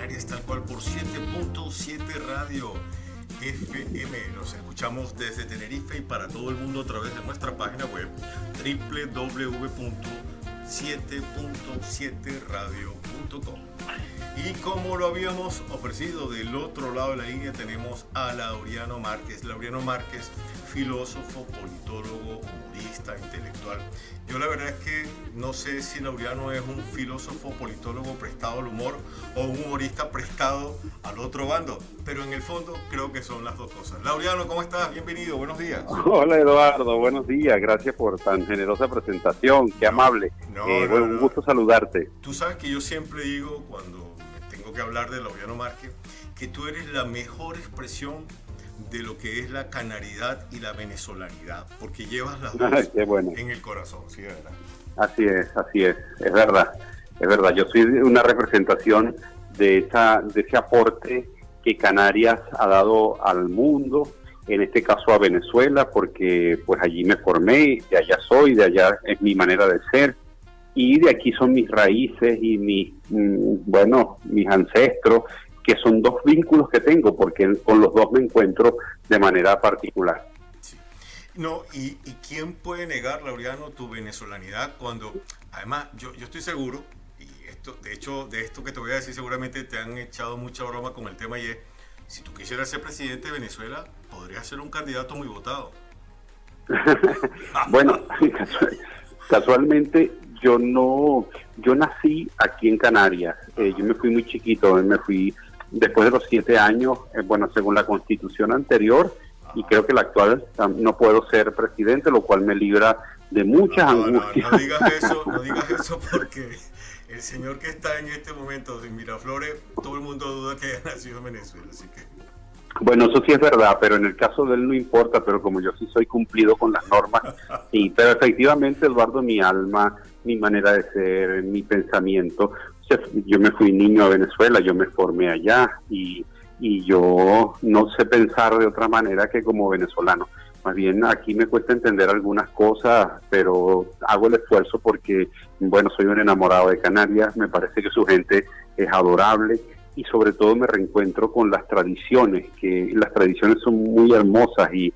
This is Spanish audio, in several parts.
Canarias, tal cual por 7.7 Radio FM. Nos escuchamos desde Tenerife y para todo el mundo a través de nuestra página web www.7.7radio.com. Y como lo habíamos ofrecido, del otro lado de la línea tenemos a Laureano Márquez. Laureano Márquez, filósofo, politólogo, humorista, intelectual. Yo la verdad es que no sé si Laureano es un filósofo, politólogo prestado al humor o un humorista prestado al otro bando, pero en el fondo creo que son las dos cosas. Laureano, ¿cómo estás? Bienvenido, buenos días. Hola Eduardo, buenos días, gracias por tan generosa presentación, qué amable. Un gusto saludarte. Tú sabes que yo siempre digo cuando tengo que hablar de Laureano Márquez que tú eres la mejor expresión de lo que es la canaridad y la venezolanidad, porque llevas las dos en el corazón, ¿sí, verdad? Así es verdad, yo soy una representación de ese aporte que Canarias ha dado al mundo, en este caso a Venezuela, porque pues allí me formé, de allá soy, de allá es mi manera de ser, y de aquí son mis raíces y mis ancestros, que son dos vínculos que tengo, porque con los dos me encuentro de manera particular. Sí. No, ¿y quién puede negar, Laureano, tu venezolanidad cuando, además, yo estoy seguro, y esto, de hecho, de esto que te voy a decir, seguramente te han echado mucha broma con el tema, y es, si tú quisieras ser presidente de Venezuela, podrías ser un candidato muy votado. Bueno, casualmente, yo nací aquí en Canarias, yo me fui muy chiquito, me fui después de los 7 años, según la constitución anterior, y creo que la actual, no puedo ser presidente, lo cual me libra de muchas angustias. No digas eso porque el señor que está en este momento en Miraflores, todo el mundo duda que haya nacido en Venezuela, así que... Bueno, eso sí es verdad, pero en el caso de él no importa, pero como yo sí soy cumplido con las normas, sí, pero efectivamente, Eduardo, mi alma, mi manera de ser, mi pensamiento, yo me fui niño a Venezuela, yo me formé allá y yo no sé pensar de otra manera que como venezolano. Más bien aquí me cuesta entender algunas cosas, pero hago el esfuerzo porque, soy un enamorado de Canarias, me parece que su gente es adorable y sobre todo me reencuentro con las tradiciones, que las tradiciones son muy hermosas y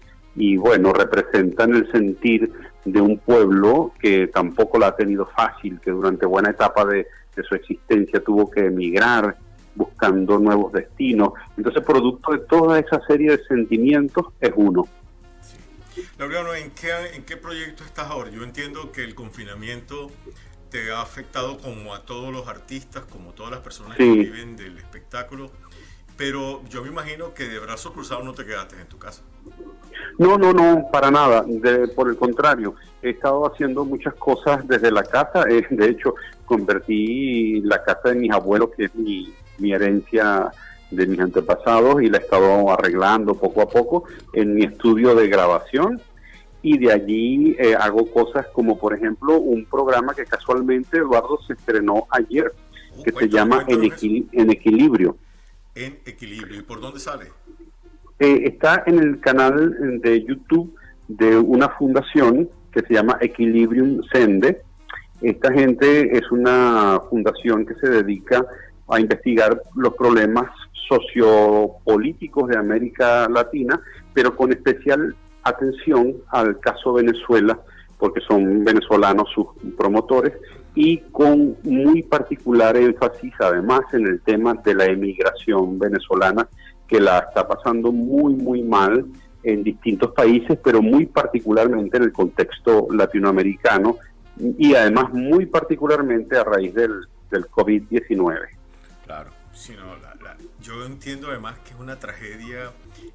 representan el sentir de un pueblo que tampoco la ha tenido fácil, que durante buena etapa de su existencia tuvo que emigrar buscando nuevos destinos. Entonces, producto de toda esa serie de sentimientos es uno. Sí. Laureano, ¿en qué proyecto estás ahora? Yo entiendo que el confinamiento te ha afectado como a todos los artistas, como todas las personas que viven del espectáculo, pero yo me imagino que de brazos cruzados no te quedaste en tu casa. No, para nada, por el contrario, he estado haciendo muchas cosas desde la casa, de hecho convertí la casa de mis abuelos, que es mi herencia de mis antepasados, y la he estado arreglando poco a poco en mi estudio de grabación, y de allí hago cosas como por ejemplo un programa que casualmente, Eduardo, se estrenó ayer, que se llama En Equilibrio. En Equilibrio, ¿y por dónde sale? Está en el canal de YouTube de una fundación que se llama Equilibrium Sende. Esta gente es una fundación que se dedica a investigar los problemas sociopolíticos de América Latina, pero con especial atención al caso Venezuela, porque son venezolanos sus promotores, y con muy particular énfasis además en el tema de la emigración venezolana, que la está pasando muy, muy mal en distintos países, pero muy particularmente en el contexto latinoamericano, y además muy particularmente a raíz del COVID-19. Claro, sí, yo entiendo además que es una tragedia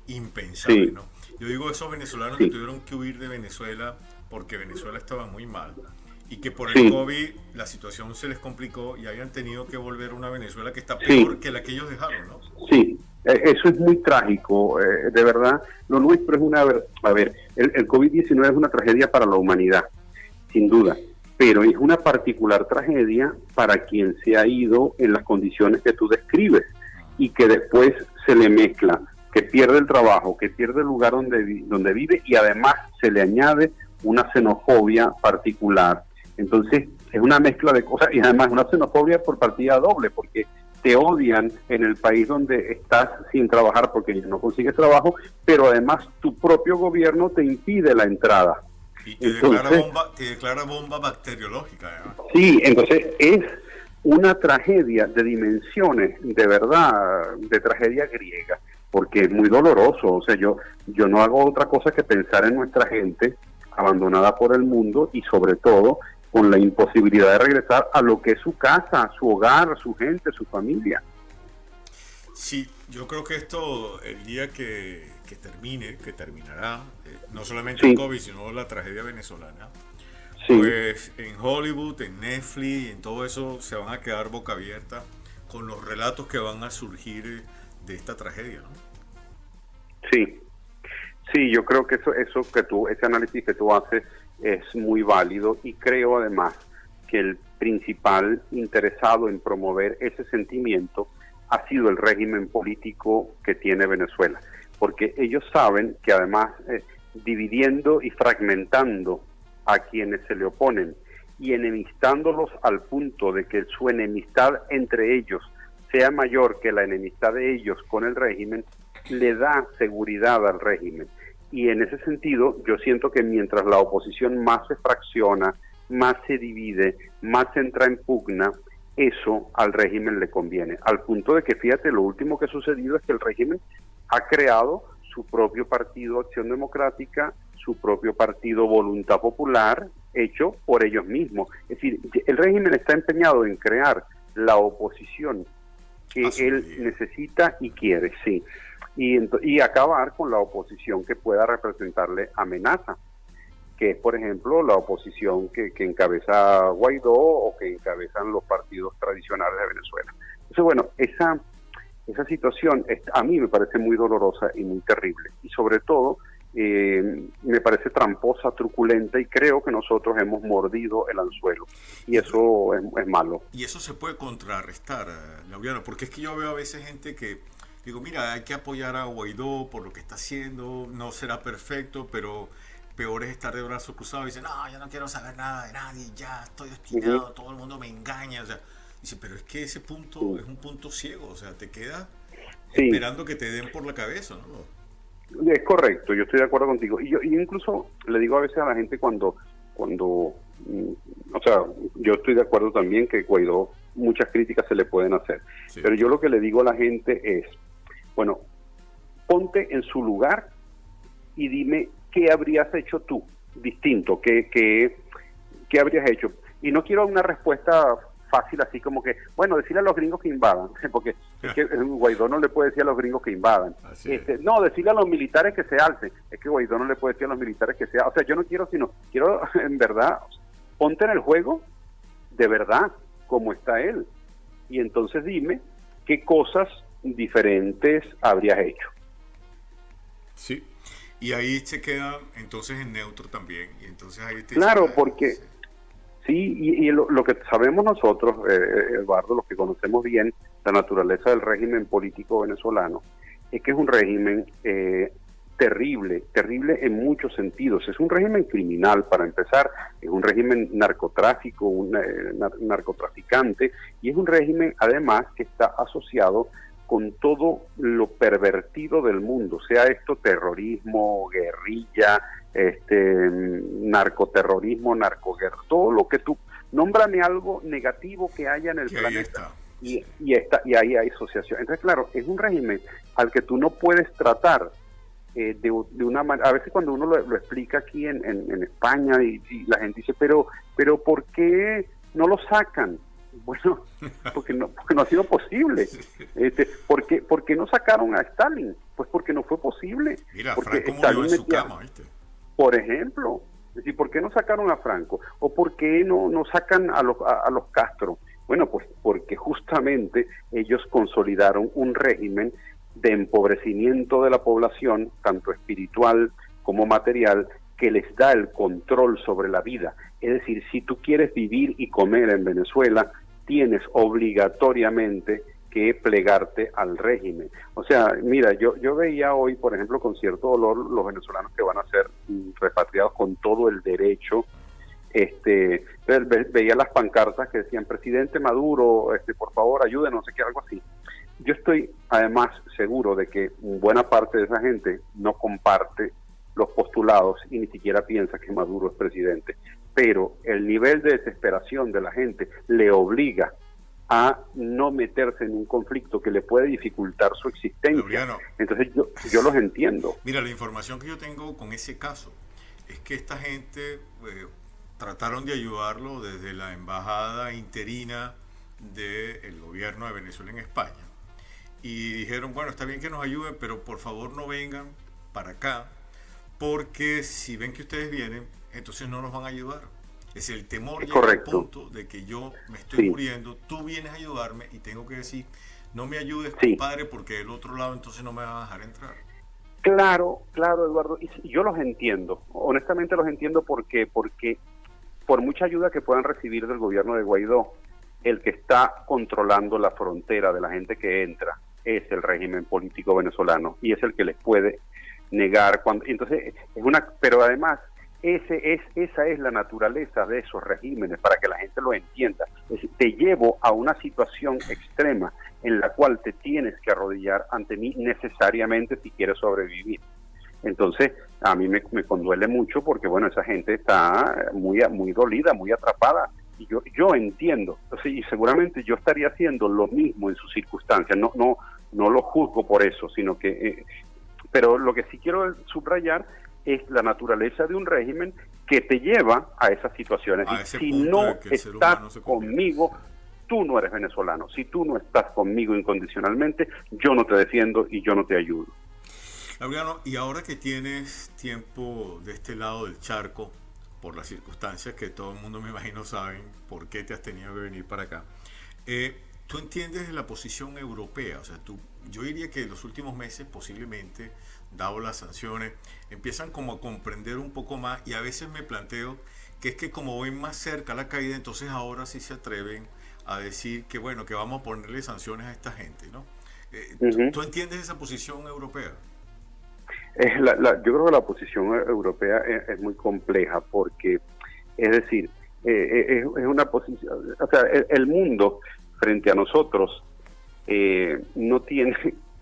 impensable, sí. ¿No? Yo digo esos venezolanos que tuvieron que huir de Venezuela porque Venezuela estaba muy mal y que por el COVID la situación se les complicó y hayan tenido que volver a una Venezuela que está peor que la que ellos dejaron, ¿no? Sí, eso es muy trágico, de verdad. Lo nuestro es el COVID-19 es una tragedia para la humanidad, sin duda, pero es una particular tragedia para quien se ha ido en las condiciones que tú describes y que después se le mezcla, que pierde el trabajo, que pierde el lugar donde vive, y además se le añade una xenofobia particular. Entonces es una mezcla de cosas, y además una xenofobia por partida doble, porque te odian en el país donde estás sin trabajar porque no consigues trabajo, pero además tu propio gobierno te impide la entrada. Y te declara bomba bacteriológica, además. Sí, entonces es una tragedia de dimensiones, de verdad, de tragedia griega, porque es muy doloroso. O sea, yo no hago otra cosa que pensar en nuestra gente abandonada por el mundo y sobre todo con la imposibilidad de regresar a lo que es su casa, su hogar, su gente, su familia. Sí, yo creo que esto, el día que terminará, no solamente el COVID, sino la tragedia venezolana, pues en Hollywood, en Netflix, en todo eso se van a quedar boca abierta con los relatos que van a surgir de esta tragedia, ¿no? Sí, yo creo que ese análisis que tú haces es muy válido y creo además que el principal interesado en promover ese sentimiento ha sido el régimen político que tiene Venezuela, porque ellos saben que además dividiendo y fragmentando a quienes se le oponen y enemistándolos al punto de que su enemistad entre ellos sea mayor que la enemistad de ellos con el régimen, le da seguridad al régimen. Y en ese sentido, yo siento que mientras la oposición más se fracciona, más se divide, más entra en pugna, eso al régimen le conviene. Al punto de que, fíjate, lo último que ha sucedido es que el régimen ha creado su propio partido Acción Democrática, su propio partido Voluntad Popular, hecho por ellos mismos. Es decir, el régimen está empeñado en crear la oposición que él necesita y quiere, sí. Y acabar con la oposición que pueda representarle amenaza, que es, por ejemplo, la oposición que encabeza Guaidó o que encabezan los partidos tradicionales de Venezuela. Entonces, bueno, esa situación a mí me parece muy dolorosa y muy terrible. Y sobre todo, me parece tramposa, truculenta, y creo que nosotros hemos mordido el anzuelo. Y eso es malo. Y eso se puede contrarrestar, Laureano, porque es que yo veo a veces gente que digo, mira, hay que apoyar a Guaidó por lo que está haciendo, no será perfecto, pero peor es estar de brazos cruzados y dice, no, yo no quiero saber nada de nadie, ya estoy obstinado, todo el mundo me engaña, o sea, dice, pero es que ese punto es un punto ciego, o sea, te queda esperando que te den por la cabeza, ¿no? Es correcto, yo estoy de acuerdo contigo. Y yo incluso le digo a veces a la gente cuando o sea, yo estoy de acuerdo también que Guaidó, muchas críticas se le pueden hacer, pero yo lo que le digo a la gente es, bueno, ponte en su lugar y dime qué habrías hecho tú distinto, qué habrías hecho. Y no quiero una respuesta fácil así como que, bueno, decirle a los gringos que invadan, porque es que Guaidó no le puede decir a los gringos que invadan. No, decirle a los militares que se alcen, es que Guaidó no le puede decir a los militares que se alcen. O sea, yo no quiero, quiero en verdad, ponte en el juego de verdad, como está él. Y entonces dime qué cosas diferentes habrías hecho. Sí, y ahí se queda entonces en neutro también. Y entonces ahí claro, porque sí, y lo que sabemos nosotros, Eduardo, los que conocemos bien la naturaleza del régimen político venezolano, es que es un régimen terrible en muchos sentidos. Es un régimen criminal, para empezar, es un régimen narcotráfico, narcotraficante, y es un régimen además que está asociado con todo lo pervertido del mundo, sea esto terrorismo, guerrilla, narcoterrorismo, narcoguerra, todo lo que tú, nómbrame algo negativo que haya en el planeta. Y ahí hay asociación. Entonces, claro, es un régimen al que tú no puedes tratar de una manera. A veces cuando uno lo explica aquí en España y la gente dice, pero ¿por qué no lo sacan? Bueno, porque no ha sido posible. ¿Por qué no sacaron a Stalin? Pues porque no fue posible. Mira, porque Franco murió en su cama, ¿viste? Por ejemplo, es decir, ¿por qué no sacaron a Franco? ¿O por qué no sacan a los Castro? Bueno, pues porque justamente ellos consolidaron un régimen de empobrecimiento de la población, tanto espiritual como material, que les da el control sobre la vida. Es decir, si tú quieres vivir y comer en Venezuela, tienes obligatoriamente que plegarte al régimen. O sea, mira, yo veía hoy, por ejemplo, con cierto dolor, los venezolanos que van a ser repatriados con todo el derecho Veía las pancartas que decían presidente Maduro, por favor ayúdenos, no sé qué, algo así. Yo estoy además seguro de que buena parte de esa gente no comparte los postulados y ni siquiera piensa que Maduro es presidente, pero el nivel de desesperación de la gente le obliga a no meterse en un conflicto que le puede dificultar su existencia. Laureano, entonces yo los entiendo. Mira, la información que yo tengo con ese caso es que esta gente trataron de ayudarlo desde la embajada interina del gobierno de Venezuela en España y dijeron, bueno, está bien que nos ayuden, pero por favor no vengan para acá, porque si ven que ustedes vienen, entonces no nos van a ayudar. Es el temor llega al punto de que yo me estoy muriendo, tú vienes a ayudarme y tengo que decir, no me ayudes, compadre, porque del otro lado entonces no me van a dejar entrar. Claro, Eduardo, y yo los entiendo, honestamente los entiendo porque por mucha ayuda que puedan recibir del gobierno de Guaidó, el que está controlando la frontera de la gente que entra es el régimen político venezolano y es el que les puede negar entonces pero además esa es la naturaleza de esos regímenes, para que la gente lo entienda. Te llevo a una situación extrema en la cual te tienes que arrodillar ante mí necesariamente si quieres sobrevivir. Entonces, a mí me conduele mucho porque, bueno, esa gente está muy dolida, muy atrapada, y yo entiendo. Entonces, y seguramente yo estaría haciendo lo mismo en sus circunstancias. No lo juzgo por eso, sino que... pero lo que sí quiero subrayar es la naturaleza de un régimen que te lleva a esas situaciones. Si no estás conmigo, tú no eres venezolano. Si tú no estás conmigo incondicionalmente, yo no te defiendo y yo no te ayudo. Laureano, y ahora que tienes tiempo de este lado del charco, por las circunstancias que todo el mundo me imagino saben por qué te has tenido que venir para acá, ¿tú entiendes la posición europea? O sea, yo diría que en los últimos meses posiblemente, dado las sanciones, empiezan como a comprender un poco más, y a veces me planteo que es que como ven más cerca la caída, entonces ahora sí se atreven a decir que bueno, que vamos a ponerle sanciones a esta gente, ¿no? ¿Tú entiendes esa posición europea? Yo creo que la posición europea es muy compleja porque, es decir, es una posición, o sea, el mundo frente a nosotros no tiene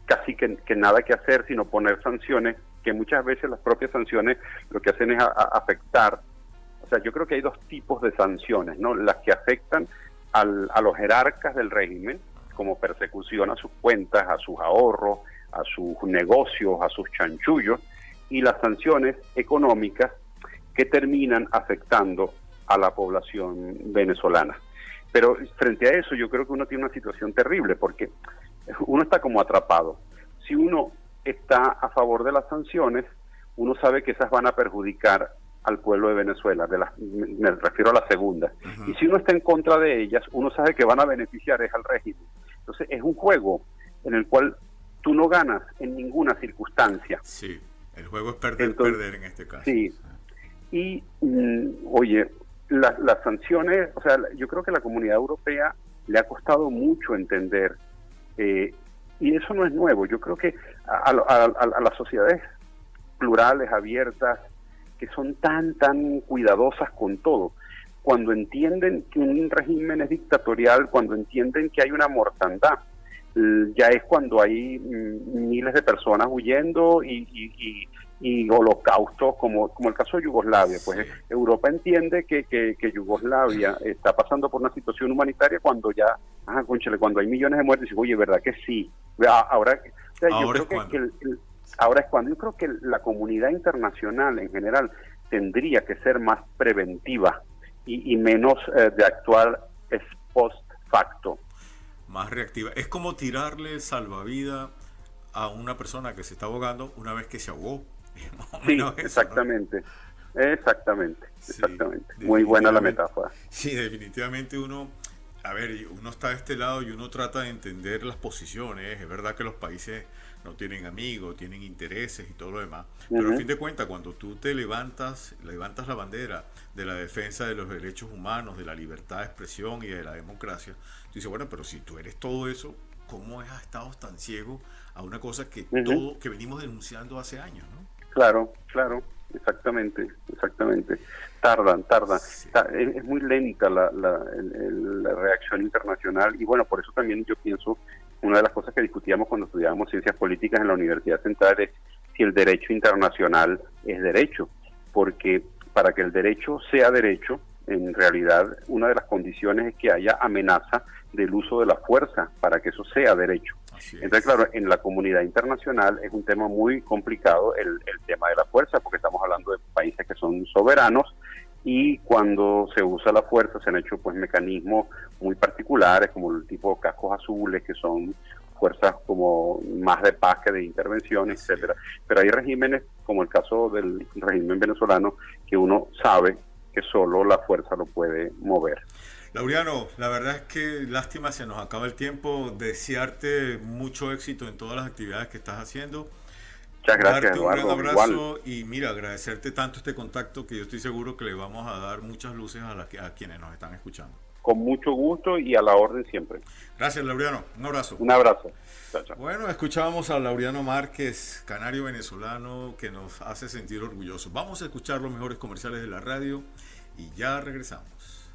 casi que nada que hacer sino poner sanciones, que muchas veces las propias sanciones lo que hacen es afectar. O sea, yo creo que hay dos tipos de sanciones, ¿no? Las que afectan a los jerarcas del régimen, como persecución a sus cuentas, a sus ahorros, a sus negocios, a sus chanchullos, y las sanciones económicas que terminan afectando a la población venezolana. Pero frente a eso yo creo que uno tiene una situación terrible porque uno está como atrapado. Si uno está a favor de las sanciones, uno sabe que esas van a perjudicar al pueblo de Venezuela, me refiero a la segunda. Y si uno está en contra de ellas, uno sabe que van a beneficiar es al régimen. Entonces es un juego en el cual tú no ganas en ninguna circunstancia. Sí, el juego es perder en este caso. Sí, y oye, las sanciones, o sea, yo creo que la Comunidad Europea le ha costado mucho entender, y eso no es nuevo. Yo creo que a las sociedades plurales, abiertas, que son tan cuidadosas con todo, cuando entienden que un régimen es dictatorial, cuando entienden que hay una mortandad, ya es cuando hay miles de personas huyendo y holocaustos, como el caso de Yugoslavia. Pues sí. Europa entiende que Yugoslavia está pasando por una situación humanitaria cuando ya, cuando hay millones de muertos, y dice, oye, ¿verdad que sí? Ahora es cuando. Yo creo que la comunidad internacional en general tendría que ser más preventiva y menos de actuar post facto. Más reactiva. Es como tirarle salvavidas a una persona que se está ahogando una vez que se ahogó. Sí, exactamente. ¿No? Exactamente. Muy buena la metáfora. Sí, definitivamente uno está de este lado y uno trata de entender las posiciones. Es verdad que los países no tienen amigos, tienen intereses y todo lo demás. Pero al fin de cuentas, cuando tú te levantas la bandera de la defensa de los derechos humanos, de la libertad de expresión y de la democracia, tú dices, bueno, pero si tú eres todo eso, ¿cómo has estado tan ciego a una cosa que venimos denunciando hace años, ¿no? Claro. exactamente, exactamente. Tardan. Sí. Es muy lenta la reacción internacional y bueno, por eso también yo pienso, una de las cosas que discutíamos cuando estudiábamos ciencias políticas en la Universidad Central es si el derecho internacional es derecho, porque para que el derecho sea derecho, en realidad una de las condiciones es que haya amenaza del uso de la fuerza para que eso sea derecho. Entonces, claro, en la comunidad internacional es un tema muy complicado el tema de la fuerza, porque estamos hablando de países que son soberanos y cuando se usa la fuerza se han hecho pues mecanismos muy particulares, como el tipo de cascos azules, que son fuerzas como más de paz que de intervención, etcétera. Pero hay regímenes, como el caso del régimen venezolano, que uno sabe que solo la fuerza lo puede mover. Laureano, la verdad es que lástima, se nos acaba el tiempo. Desearte mucho éxito en todas las actividades que estás haciendo. Muchas gracias, Darte un gran Eduardo. abrazo Igual. y mira, agradecerte tanto este contacto que yo estoy seguro que le vamos a dar muchas luces a quienes nos están escuchando. Con mucho gusto y a la orden siempre. Gracias, Laureano. Un abrazo. Un abrazo. Chao, chao. Bueno, escuchábamos a Laureano Márquez, canario venezolano, que nos hace sentir orgullosos. Vamos a escuchar los mejores comerciales de la radio y ya regresamos.